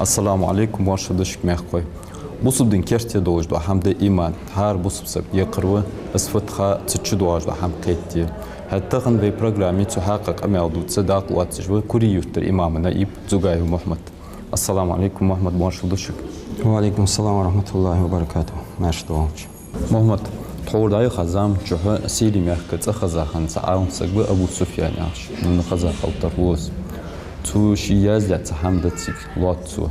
Assalamu alaikum warshadashik mehkoy. Busubdin kerti dojdo hamde iman har busubsab yaqrwa asfatha tchudwajdo ham qetti. Hatta kan ve programi tuhaqqaq amadu tsadaq wa tjwa kuriyutter imamna ib zugay Muhammad. Assalamu alaikum Muhammad warshadashik. Wa alaikum assalam wa rahmatullahi wa barakatuh. Mashdawch. Muhammad تحوري خزام جه سيري مهكت خزا خنص عام سقب أبو سفيان عاش من خزا خلطروز تو شياز ده تحمدتك لاتو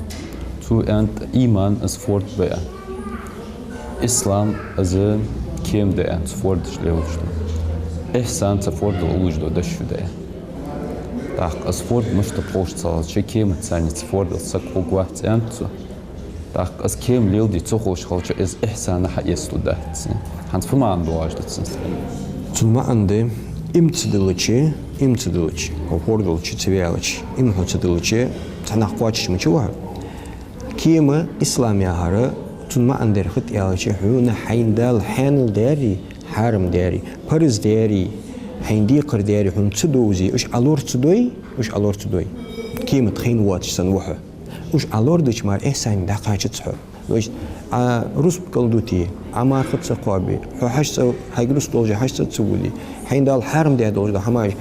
تو أنت إيمان أس فورد بيا إسلام أز كيم ده أنت فورد شلوجد إحسان تفورد الوجد ده شو ده تاق أس فورد مش تبوش صار شيء كيم تساني تفورد السق وقت أنت تاق أس كيم ليل دي تخوش خالش إز إحسان حيستو ده Hans vermaan dolaştırsın. Tuma ande imtidılıçı, hordılıçı, çeviyılıçı, imtidılıçı, tanakvaçı mı çuva? Kime İslamiyaharı tuma ande hıt yalıçı hüne hayndal hanıl deri, haram deri, parız deri, hayndi kır deri, hün tıdozi, uş alor tıdoy, kime txin vaçsan vaha, uş alor dıçmar ehsan da kaçı tıhı. روس بقلدوتي عمار خد سقابي حشت هيجلس دوجة حشت تسولي حين دال حرم ده دوجة حماش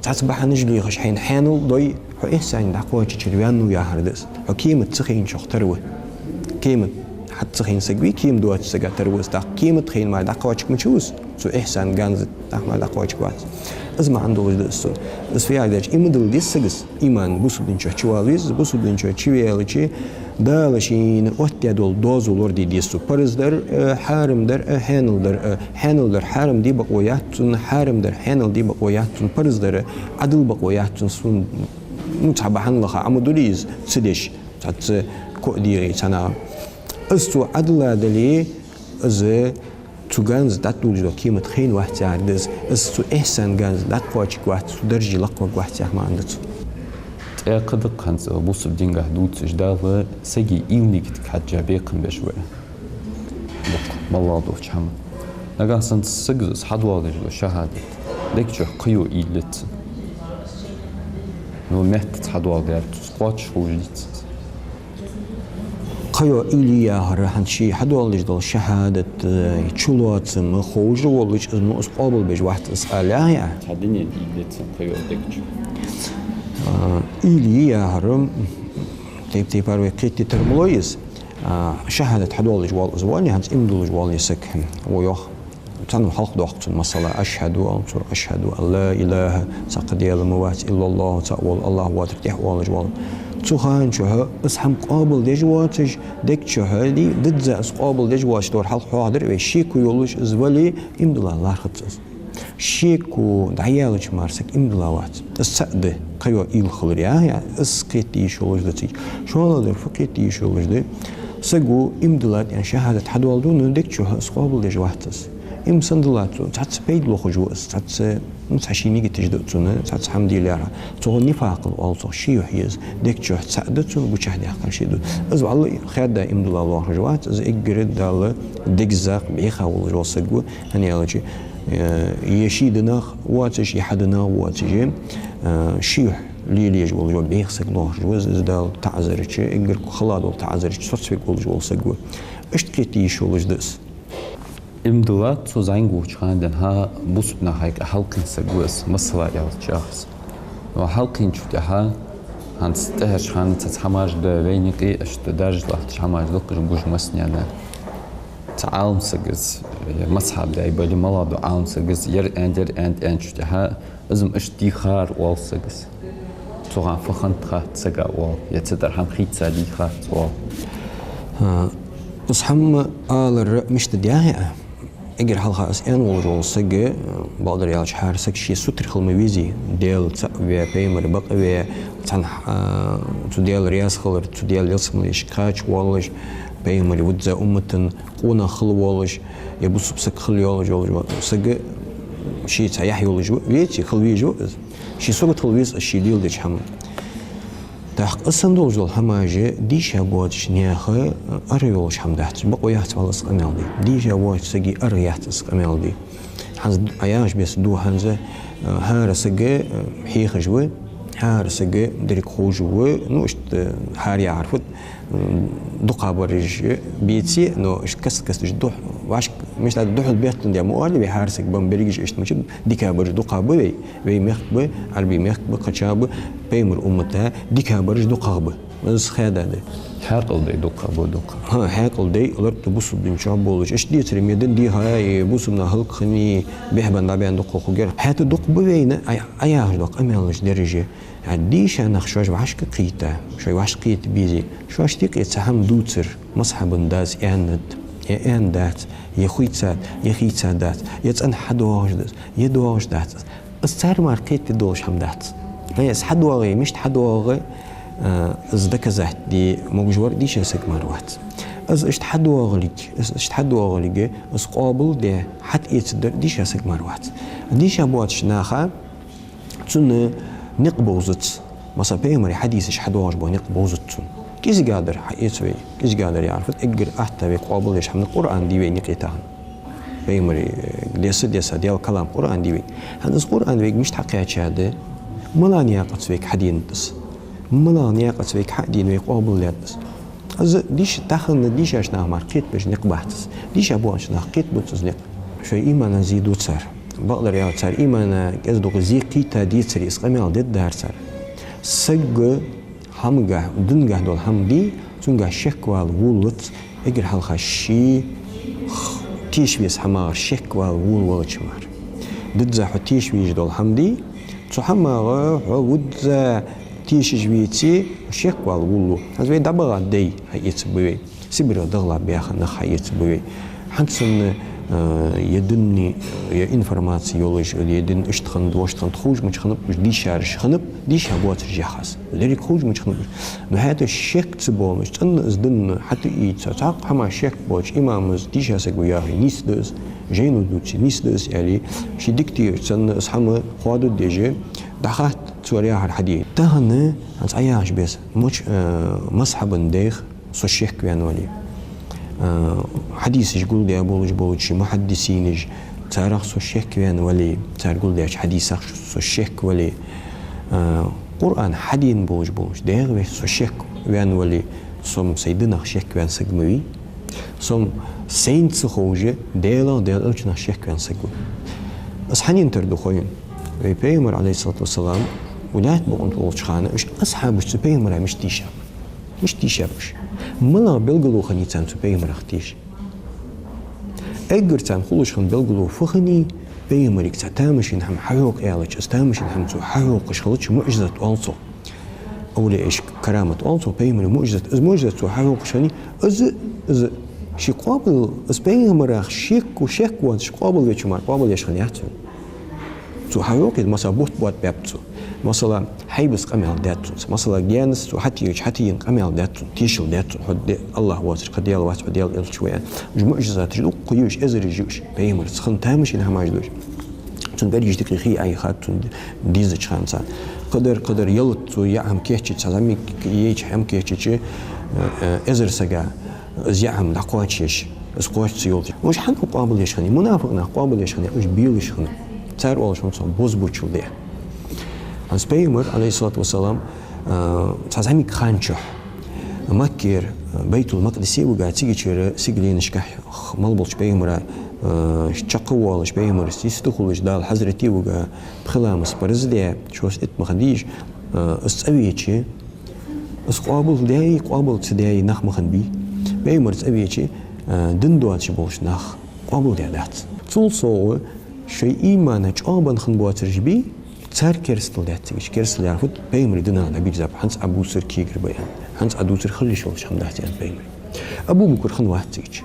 تصبح نجلي خش حين حانل ضي إحسان دعوة تشريان ويا هردس حكيمة تخين شختروه كيمة حتى تخين سقوي كيم دوات سقى تروس دا كيمة تخين ما دعوة تشمشوس سو إحسان جانز ما دعوة تشقات أزمة عنده وجد السون بس في عادش إمدل دي سقس إيمان بوسودين شواليز بوسودين شواليشي دالشين أتيادول دوزولور دي ديسو برزدر حارم در حانل در حارم دي بقوياتون حارم در حانل دي بقوياتون برزدر عدل بقوياتون سون متعبحان لخا عمدوليز سدش تات كوديري تنا استو عدل دلي از تجانز دات دوجو كيمة خين واحد عدز استو إحسان جانز دات فاجك واحد درجي لقوا واحد ما عندته قد كانت بوسب دينغا دوت جدال سجي إلنيك تحجى بيقن بشوية بق بالله دوت شام نجا سنت سجز حدوالج لو شهادة ديك جو قيو إيلت نو مهت حدوالج تسقط شوجيت قيو إيليا هرهنشي حدوالج لو شهادة شلوات مخوج والج اسمه أسقابل بجواحد أسألها تدني إيلت قيو ديك جو إيليا هرم تيب أروي قيت ترملويز شهادة حدوالج والأزواني هنس إمدولج واليسكهم ويوخ تنو حلق دوقت المصلاة أشهد أن لا إله سقدي الموات إلا الله تقول الله واترتيح والج وال تخان شها أسحم قابل دجواتج دك شها دي ضد قابل دجواتج دور حلق حاضر وشيكو يولج إزولي إمدول الله خطز شيكو دعيالج مارسك إمدلاوات السعد قيو إيل خلريا يعني اسقيت يشولج دتي شو هذا فكيت يشولج ده سجو إمدلات يعني شهادة حدوالدو ندك شو اسقابل دجواتس إم سندلاتو تعت بيد لخجوس تعت متحشيني تجدتونه تعت حمد لله تو نفاق والله شيء يحيز دك شو سعدته بشهدة حق شيء دو از والله خير ده إمدلا الله رجوات از إجرد دال دك زاق بيخا والله جو سجو هني على يشيدنا واتش يحدنا واتش شيح ليليج والجو بيخسق الله جوز إزدال تعذرش إجر خلاد تعذرش صوتك والجو سجو اشتكيتي شو لجدس إمدلات سوزاينغو عندن ها بوسبنا هيك حلقين سجوس مثلا يا شخص وحلقين شو تها هنستهش خان تتحماج ده بينكي اشتدارج لحت حماج لقج بوج مسنيانا تعاون سجز مصحاب ده يبالي ملادو عاون سجز ير أند شو تها ازم اشتي خار وال سجز توغان فخنت خات سجا وال يتدر هم خيت سالي خات وال بس هم آلر مش تدياه اگر حلقة أسئلة والجول سجى بقدر يعيش حارسك شيء ستر خل مويزي ديال تأوي بيمر بقى تن تديال رياس خلر تديال يسمى إشكاش والج بيمر ودز أمتن قونا خل والج يبص بسك خل يولج سجى شيء تيح يولج ويتي خل ويجو شيء صوت خل ويز الشيء ديال ديش هم تحق الصندوق زول هماجة ديش أبواتش نياخه أريولش حمدات بقويات والله سقمال دي ديش أبواتش سقي أريات سقمال دي حنز عياش بس دو حنزة هار سقى حيخ جوا هار سقى دريك خوجوا نوشت هار يعرفت دقة برج بيتسي نو إيش كست جدوح واش مش لاد دوح البيت ندي مؤلف بهارسك بمبريج إيش مش ديكا برج دقة بوي مخب عربي مخب قشاب بيمر أمتها ديكا برج دقة بو بس خيادة ده حاقل دي دقة ها حاقل دي لرت بوسب دين شاب بولش إيش دي تري ميدن دي هاي بوسبنا هلق خني بيحبن لابين دقة خجر حياة دق بوينا أياه دق أميلش درجة عديش أنا خشواش وعشق قيتا شوي وعشق قيت بيزي شواش تيق يتسهم دوتر مصحب داز إعند دات يخويتسات يخيتسات يتسن حدواج دات يدواج دات السعر ماركيت تدوش هم دات هي حدواغي مش حدواغي ازدك زهت دي موجور ديش يسك مروات از اشت حدواغليك از قابل دي حت يتدر ديش يسك مروات ديش أبوات شناخا تسن نقبوزت مثلا بيمري حديثش حدواج بو نقبوزت كيز قادر حيتوي كيز قادر يعرفت اقر احتوي قابل يش من القران دي وين قيتان بيمري ديس ديال كلام قران دي هذا القران ويك مش حقيقه هذا ملانيا قصويك حدينتس ملانيا قصويك حدين ويك قابل يدس از ديش داخل ديش اشنا ماركت باش نقبحتس ديش ابوش نقيت بوتزنق شو ايمان زيدو صار بقدر يا صار ايمان قصدو زي قيتا دي سري اسقمال ضد دار صار سق همجه دنجه دول همدي تنجه شكوال ولت اجر هالخشي تيشويس حمار شكوال ول شمار ضد زح تيشويش دول همدي تو حمار عود تيشويتي شكوال ولو هذا دبغ دي هيتسبوي سبر دغلا بياخ نخ هيتسبوي حنسن يدني انفورماتسي يولش يدن اشتخن دوشتخن تخوج مش خنب مش دي شارش خنب دي شابوات رجاخاس لري خوج مش خنب هذا الشك تبو مش تن ازدن حتى يتساق حما شك بوش امامز دي شاسك وياهي نيسدس جينو دوتسي نيسدس يعني شي ديكتير تن اسحما خوادو ديجي دخات توريها الحديد تهنا هنس عياش بس مش مصحب ديخ سو الشك وينولي حديث يقول لي بولج محدثينج تاريخ سو الشيخ وين ولي تقول لي حديث سو الشيخ ولي قرآن حدين بولج داير سو الشيخ وين ولي صم سيدنا الشيخ وين سجموي صم سين تخوجه ديلا أرجنا الشيخ وين سجمو أصحانين تردخوين بيغمر عليه الصلاة والسلام ولات بقول بولج خانة إيش أصحاب مش بيغمر مش تيشا مش تيشابش ملا بلغلو خني تان تبي مرختيش اجر تان خلوش خن بلغلو فخني بي مريك تامشين هم حيوق ايالج استامشين هم تو حيوق شخلتش معجزة ألصو أولي إيش كرامة ألصو بي مري معجزة تو حيوق شني از شي قابل از بي مرخ شيك وشيك وان شي قابل ويشمار قابل يشخن يحتون تو حيوق مثلا بوت بابتو مثلا حيبس قميل داتون مثلا جانس وحتى قميل داتون تيشل داتون حد الله واسر قديال واسر قديال الشوية معجزات جلو قيوش ازر جوش بيمر سخن تامش انها ماجدوش تون بريج دقيقي اي خاتون ديزج خانسا قدر يلت يعهم كيتش تسامي ييش هم كيتش ازر سجا زيعهم لقواتش اسقواتش يولت مش حن قابل يشخني منافقنا قابل يشخني مش بيل يشخني صار اول شو بوزبوتشل ده عن بيغمر عليه الصلاة والسلام تزعمي خانشة مكير بيت المقدس وقاعد تيجي سجلين شكح ملبلش بيغمر شقوالش بيغمر يستخلش دال حضرتي وقاعد بخلامس برزدي شو اسمه مخديش استويتشي قابل تداي نخ مخنبي بيغمر تسويتشي دندواتش بولش نخ قابل دات تولصو شيء إيمانه جابن خنبوات رجبي صار كرستل داتيش كرستل يعرفت بيمري دنا نبي جاب حنس أبو سر كيجر بيان حنس أدو سر خلي شو شام داتيان بيمري أبو بكر خن واحد تيج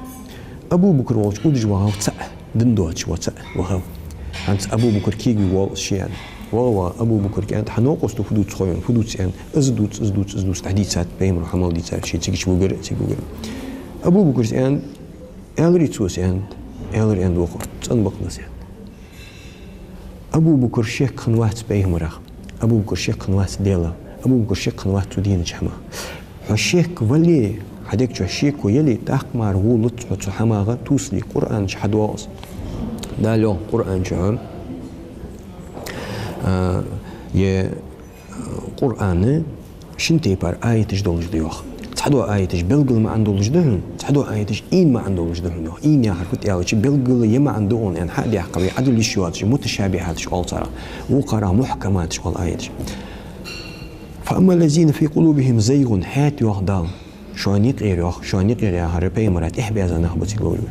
أبو بكر والش قدج وهاو تسع دندواتش وتسع وهاو حنس أبو بكر كيجي وال شيان والله أبو بكر كان حنوقص تفدوت خوين فدوت سيان أزدوت تحديثات بيمري حمل دي صار شيء تيجي وقر أبو بكر سيان أغري توس سيان أغري عند وقر تنبقنا سيان أبو بكر شيخ خنوات بيهم رخ أبو بكر شيخ خنوات ديلا أبو قشيك خنوات تدين جحما حشيك ولي حديك جشيك ويلي تأخمار ولط حماغة توسلي قرآن جحد واس دالو قرآن جهم يه قرآن شنتي بار آيتش دولج ديوخ تحدوا آيتش بلغل ما عندولج دهن تحدوا آيتش إين ما عندولج دهن إين يا حركت يالش بلغل يما عندون يعني حد يحقبي عدل الشواتش متشابهاتش أول ترى وقرا محكماتش والآيتش فأما الذين في قلوبهم زيغ حياتي وخدال شوانيق إيروخ شوانيق إيريا هربي مرات إحبي أزا نخبتي لولو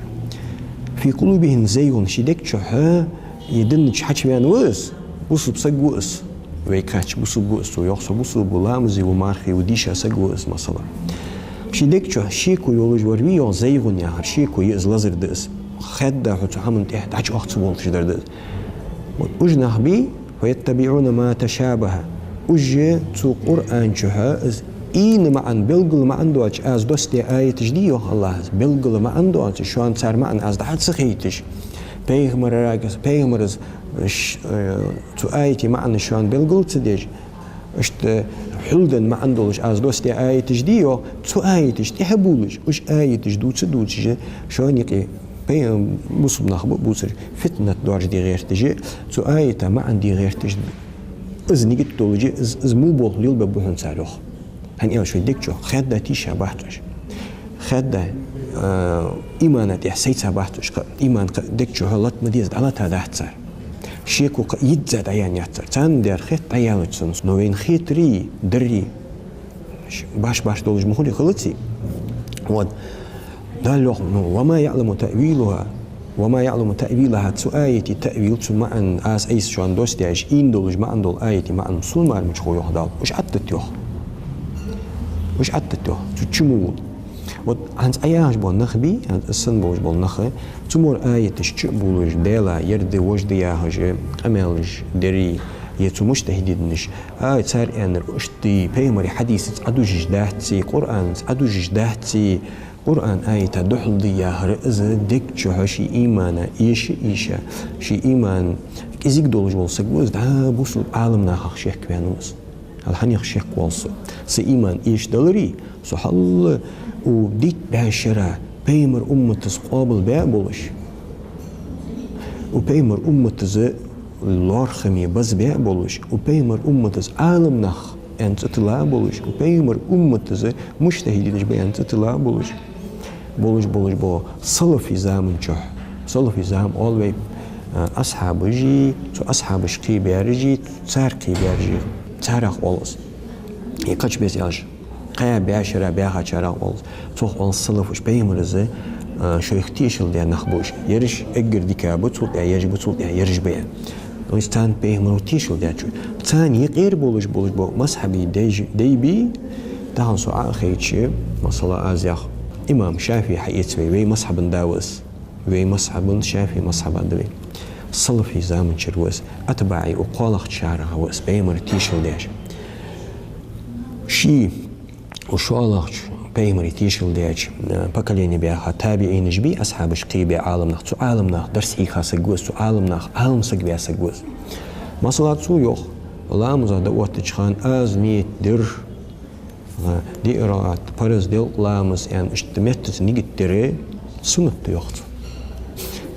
في قلوبهم زيغ شدك شوها يدنش حاج بيان وس بوصب سقوس ويكاتش بوصب وس ويوخص بوصب بلامزي ومارخي وديشا سقوس مثلا شدك شو شيكو يولوج وربيو زيغ يا هر شيكو يز لازر دس خدا حتى حمن تحت عج أخت سبول شدر دس وجنح بي ويتبعون ما تشابه وجه تو قرآن جها إين معن بلغل ما عنده أز دوستي آية جديو الله بلغل ما عنده شو أن صار معن أز دحت سخيتش بيغمر راجس بيغمرز تو آيتي معن شو أن بلغل تديج اشت حلدن ما عندهش أز دوستي آية جديو تو آيتش تحبولش وش آية جدود تدوتش شو نيقي بين مصب نخبو بوسر فتنة دورج دي غير تجي تو آية ما عندي غير تجي إز نيجي تولجي إز مو بول ليل ببوهن سالوخ هن شوي ديكشو خدا تيشا بحتوش خدا إيمانات يحسيت سبحتوش إيمان ديكشو هلات مديز على تادحت صار شيكو يتزاد عيان يحتر تان دير خيط عيان تسنس نوين خيطري دري باش دولج مخولي خلطي ود دالوخ وما يعلم تأويلها وما يعلم تأويلها تسو آيتي تأويل تسو معن آس أيس شو عن دوستي عيش إين دولج معن دول آيتي معن سون مار مجخو يوخ وش عدت يوخ وش عدته تشمول وهانس أياش بول نخبي هانس السن بوش بول نخه تمور آية تشبولش ديلا يرد وجد ياهج أمالج دري يتو مجتهدينش صار أن أشتي بيمري حديث أدوج جداتي قرآن أدوج جداتي قرآن آية دحل دياه رأز ديك شو شي إيمانا إيشا شي إيمان إزيك دولج بول سقوز دا بوصل عالمنا حق شيخ كبانوس الحين يخشيك والصو سإيمان إيش دلري سحل وديت باشرة بيمر أمة قابل بيقبلش وبيمر أمة الارخمي بس بيقبلش وبيمر أمة عالم نخ أنت تطلع بولش وبيمر أمة مجتهدين بيان تطلع بولش بو صلفي زامن جح صلفي زام always أصحاب جي تو أصحاب شقي بيرجي تارقي بيرجي تارق والس يقش بيس ياش قيا بياشرا بياها تارق والس توخ والس صلفوش بيمرزه شو يختيشل ديال نخبوش يرش اجر ديكا بتول يا يجي بتول يا يرش بيان ويستان بيمرو تيشل ديال ثاني غير بولش بو مصحبي ديبي تاهن سو اخيتشي مصلا ازيخ امام شافعي حيتوي وي مصحب داوس وي مصحب شافعي مصحب دبي صلفي زامن شروس اتباعي وقالخ شارها وس بيمر تيشل ديش شي وشوالخ بيمر تيشل ديش بكليني بيها تابعين جبي اصحاب شقيبي عالم نخ عالم نخ درس ايخا سغوس عالم نخ عالم سغبي سغوس مصلات سو يوخ والله مزاد وقت تشخان ازميت در دي قراءات بارز ديل لامس يعني اشتمت نيجي تري سنة يوخت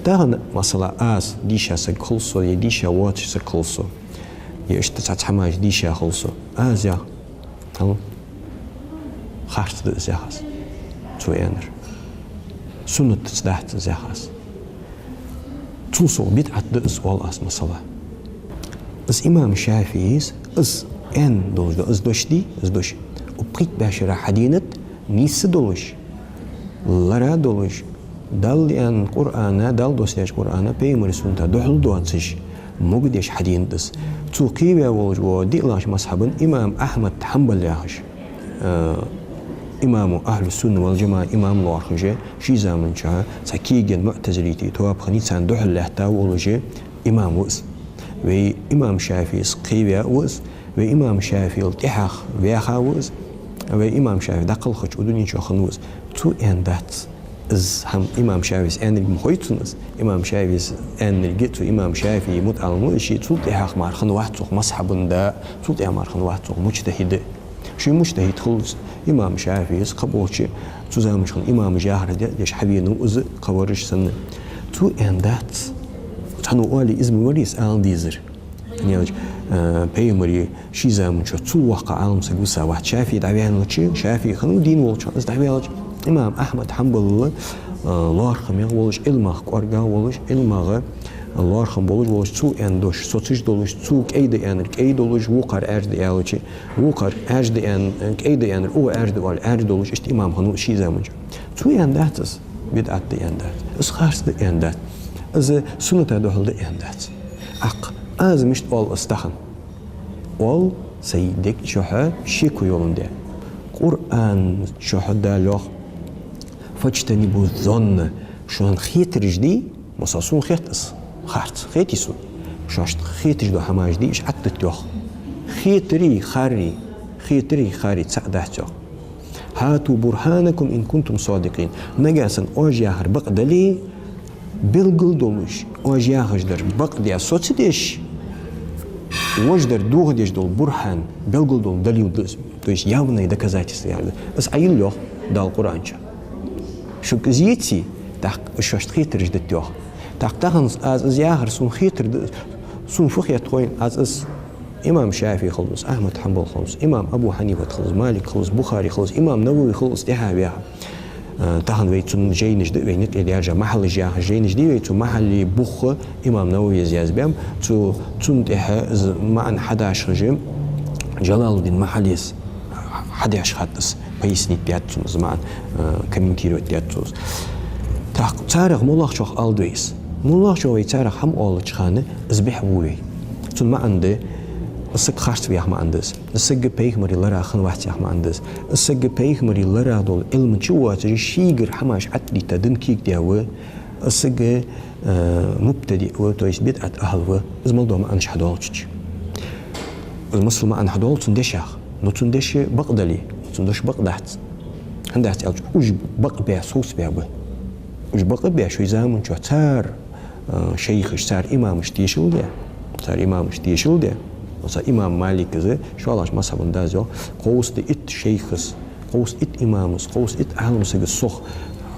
دهن مثلا آس ديشا سكولسو يديشا واتش سكولسو يشتت حماش ديشا خلصو يا هل خارت زهاس تو ينر سنة تزدحت زهاس توصل بدعة دأس والأس مثلا بس إمام الشافعي إز إن دوش إز دوش دي إز دوش وبقيت باشرة حدينت نيس دولش لرا دولش دال يعني قرآن دال دوستيش قرآن بيمر سنتا دحل دوانسش مقدش حدين دس توقيبه وجو ديلاش مصحبا إمام أحمد حنبل ياهش إمام أهل السنة والجماعة إمام الوارخجة شي زامن شها سكيجن معتزليتي تواب خنيسان دحل لحتا ولجي إمام وس وإمام شافعي سقيبه وس وإمام شافعي التحاخ وياخا وس وإمام شافعي دقل خش ودني شو خنوس تو إن دات از هم امام شافعي ان المخيطنس امام شافعي ان الجيت امام شافعي متعلم شيء تلت حق مارخن واحد صح مصحب دا تلت مارخن واحد صح مجتهد شو مجتهد خلص امام شافعي قبوش تزامش امام جاهر ديش حبينو از قورش سن تو اندات تنو اولي اسم وريس ان ديزر يعني بيمري شي زامن شو تو وقع عالم سجوسا واحد شافعي دعوان وشي شافعي خنو دين والش از دعوان امام احمد حنبل الله خميغ ولش علمه قرغا ولش علمه الله خم ولش ولش تو اندوش سوتش دولش تو كيد ان كيد دولش وقر ارد يالچ وقر ارد ان كيد ان او ارد وال ارد دولش است امام خنو شي زامن تو انداتس بدعت اندات اس خاص اندات از سنت دهل اندات اق از مش اول استخن اول سيدك شوها شيكو يولنده قرآن شهدا له فاجتنبوا الظن شلون خيت رجدي مصاصون خيتس خارت خيتيسو شاشت خيتش دو حماج دي اش عدت يوخ خيتري خاري تسعداتو هاتوا برهانكم ان كنتم صادقين نجاسن اوجياهر بقدلي بلغل دولش اوجياهر در بقديا سوتسديش وجدر دوغ ديش дол برهان بلغل дол دليل то есть явные доказательства بس عيل له دال قرآنча شو كزيتي так شوشت خيتر جدت يوخ так تاخنس از ياهر سون خيتر سون فخيت خوين از امام شافعي خلص احمد حنبل خلص امام ابو حنيفه خلص مالك خلص بخاري خلص امام نووي خلص دهابيها تاخن ويتون جينش دي وينك يرجع محل جاه جينش دي ويتو محل بخ امام نووي زياز بيام تو تون ده معن 11 رجيم جلال الدين محليس 11 خطس بيسني بياتون زمان كومنتيرو بياتوس تاق تاريخ مولاه شوخ الدويس مولاه شوي تاريخ هم اول خانه ازبح ووي تون ما عنده السق خارت وياه ما عندس السق بيغمري لرا خن واحد ياه ما عندس السق بيغمري لرا دول علم شو تجي شيغر حماش عتلي تدن كيك دياو السق مبتدئ وتويس بدعه اهل زمل دوما انش حدولتش المصل ما ان حدول تندشخ نو تندش بقدلي تندش بقدحت عندها وج بق بيع صوص بيع به وج بق بيع شو زمان شو تار شيخ تار امام اشتيشل ده تار امام اشتيشل ده مثلا امام مالك زي شو الله مذهب اندازو قوس دي ات شيخس قوس ات امامس قوس ات عالم سج الصخ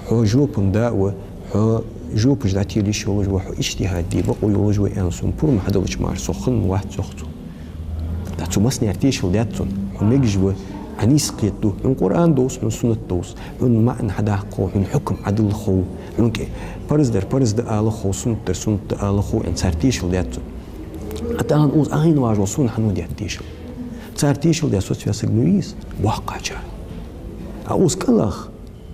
هو جوب داو هو جوب جداتي لي شو وجو اجتهاد دي بقوا يوجو انسون بور ما حدوش مار سخن واحد سخته داتو مسني ارتيشل داتون وميججو انيس قيتو من قران دوس من سنه دوس من معنى حدا قو من حكم عدل خو من كي فرز در ال خو سنه در سنه ال خو ان سارتيشل داتون حتى ان اوز اين واجو سنه حنو داتيشل سارتيشل داتو سوسيس نويس واقع جا اوز كلخ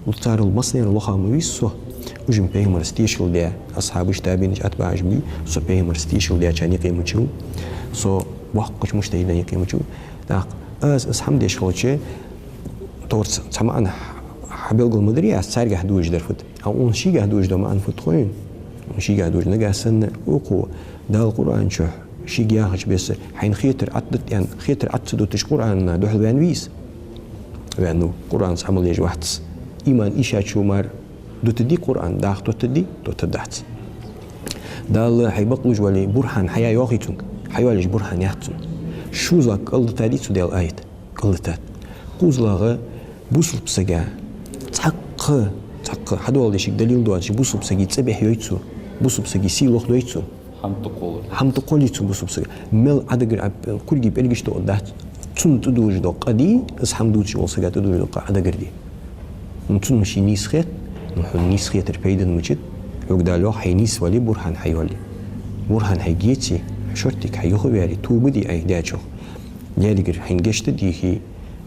وتار المصنع لوخا مويسو وجم بيمر ستيشل دي اصحاب اشتابين اتباع جبي سو بيمر ستيشل دي عشان يقيمو سو وقش مشتهي لنا يقيمو تاق از حمد شغلچه تورس طبعا حبيل المدري اسارغ حدوج درفت او اون شي حدوج دو ما انفت خوين شي حدوج نغاسن وقو دا القران شو شي جاهج بس حين خيتر عدت يعني خيتر عدت تش قران دو حلوان ويس لانه قران عمل يج واحد ايمان ايشا شومار دو تدي قران داخ دو تدي دو تدعت دال حيبقلوج ولي برهان حيا يوخيتون حيوالج برهان يحتون شو زاك قلت تاديتو ديال آيت قلتات قوزلاغا بوصل بسجا تحق حدوال ديشك دليل دوان بوصل بسجي تسبح يويتسو بوصل بسجي سيلوخ دويتسو حم تقوليتسو بوصل بسجا مل عدقر كل جيب إلجش تو قدات تون تدوج دو قدي اس حمدوتش وصجا تدوج دو عدقر دي نتون مشي نيس خيت نحو نيس خيت ربيدن مجد يقدالو حي نيس ولي برهان حيولي برهان حيجيتي شرطك حيوخو بياري توبدي اي داچو ياديگر حينجشت ديكي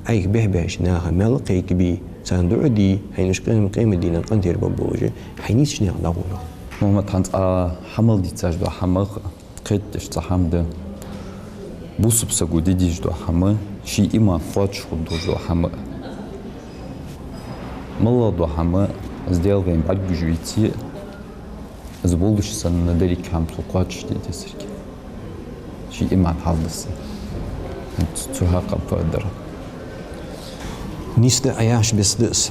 اي بهباش ناها ملقيك بي ساندو دي حينش قيمة دينا قنتير ببوجه حينيس شنيا داغولو محمد حنت حمل دي تاج دو حمل قيتش تحمد بوسب سغو ديج دو حمل شي اما فاتش دو حمل ملا دو حمل сделал вем подгужуйти сболдушся на дерек хам тоқач деді сірке ши иман халдысы цуха қападыр нисте аяш бесдес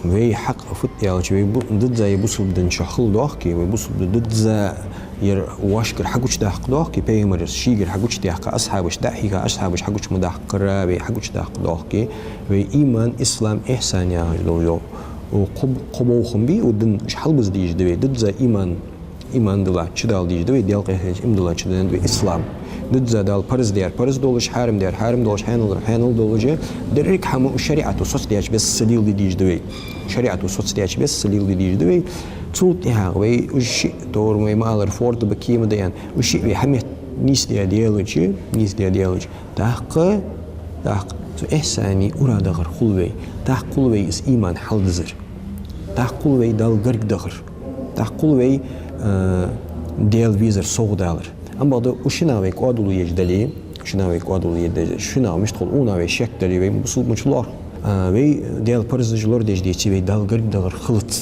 ve hak afut yalçı ve bu dıdza bu subdan şahıl doğ ki ve bu subdan dıdza yer vaşkır haguç da hak doğ ki peygamber şiir haguç da hak ashabış dahiga ashabış haguç mudahkara ve haguç da hak doğ ki ve iman İslam ihsan ya doğuyor o qoboğum bi o dın şalbız diydi ve dıdza iman dıla çıdal diydi ve diyal qehç imdıla çıdan ve İslam dıdza dal parız diyar parız doluş harim diyar harim doluş hanıl doluje direk hamu şeriatı sos diyar bes selil diydi ve şeriatı sos diyar bes selil diydi ve tut ya ve uş doğru ve malar fordu bakiyim dayan uş ve hamet nis diyaloji tahqı ihsani urada gar khulve tahqul ve is iman haldızır tahqul ve dal garg dağır tahqul ve diyal vizir soğdalır ama da uşina ve qadulu yejdeli şuna müştol una ve şekteli ve musulmuçlar ve diyal parzıcılar dejdiçi ve dal garg dağır xılt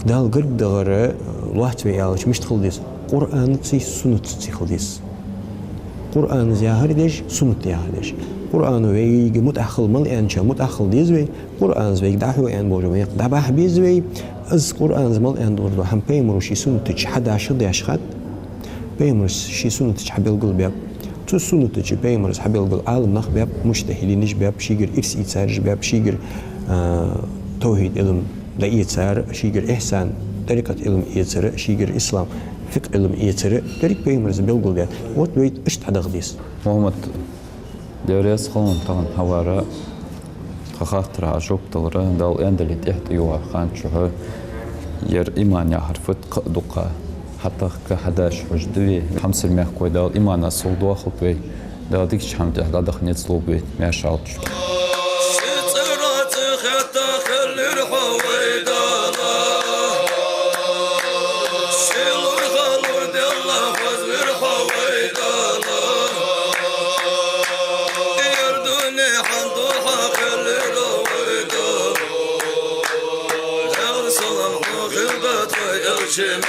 dal garg dağırı lat ve yalış müştol des Kur'an'ı tsi sunut tsi xıldis Kur'an zahir dej sunut yahdeş Kur'an'ı ve yigi mutakhıl ença mutakhıl diz ve Kur'an ve dahu en boju ve dabah biz ve az Kur'an mal en durdu ham peymur şi sunut tç hada şıd yaşxat peymur şi sunut tç habil qul bab tu sunut tç peymur habil qul alim nakh bab mujtahidin bab şigir irs itsar bab şigir tevhid ilm da itsar şigir ihsan tarikat ilm itsar şigir islam fıkh ilm itsar tarik peymur bil qul bab ot ve iştadagdis Muhammed Dövres xalın tağın havara xaxtıra şoktılara dal endelit ihtiwa xan çuhu yer iman ya harfet duqa hatta ka hadash hujdi hamsil meh koy dal imana soldu xultwe dal dik chamda da khnet slobet me şalt Jim